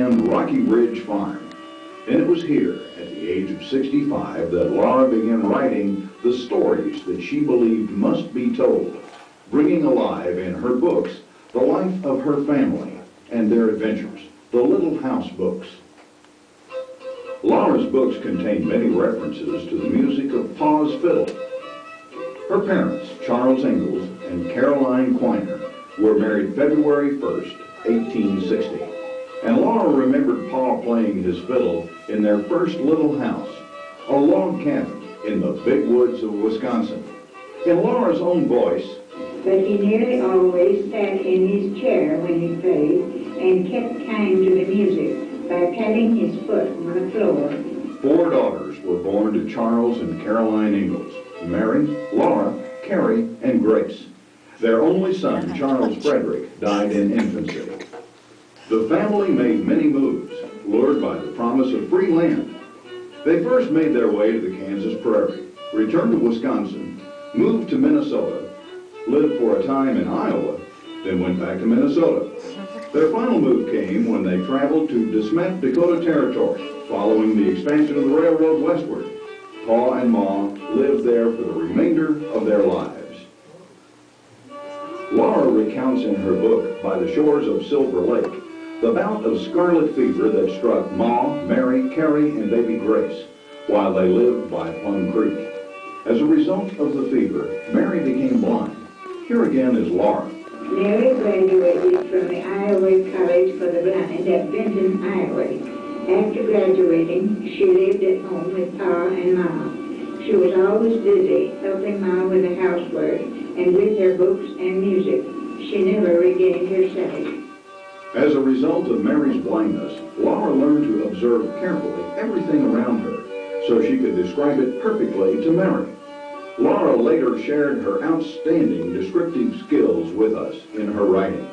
grand Rocky Ridge farm. And it was here, at the age of 65, that Laura began writing the stories that she believed must be told, bringing alive in her books the life of her family and their adventures, the Little House books. Laura's books contain many references to the music of Pa's fiddle. Her parents, Charles Ingalls and Caroline Quiner, were married February 1st, 1860. And Laura remembered Pa playing his fiddle in their first little house, a log cabin in the big woods of Wisconsin. In Laura's own voice, but he nearly always sat in his chair when he played and kept time to the music by patting his foot on the floor. 4 daughters were born to Charles and Caroline Ingalls: Mary, Laura, Carrie, and Grace. Their only son, Charles Frederick, died in infancy. The family made many moves, lured by the promise of free land. They first made their way to the Kansas prairie, returned to Wisconsin, moved to Minnesota, lived for a time in Iowa, then went back to Minnesota. Their final move came when they traveled to DeSmet, Dakota Territory, following the expansion of the railroad westward. Pa and Ma lived there for the remainder of their lives. Laura recounts in her book, By the Shores of Silver Lake, the bout of scarlet fever that struck Ma, Mary, Carrie, and baby Grace while they lived by Plum Creek. As a result of the fever, Mary became blind. Here again is Laura. Mary graduated from the Iowa College for the Blind at Benton, Iowa. After graduating, she lived at home with Pa and Ma. She was always busy helping Ma with the housework and with her books and music. She never regained her sight. As a result of Mary's blindness, Laura learned to observe carefully everything around her so she could describe it perfectly to Mary. Laura later shared her outstanding descriptive skills with us in her writing.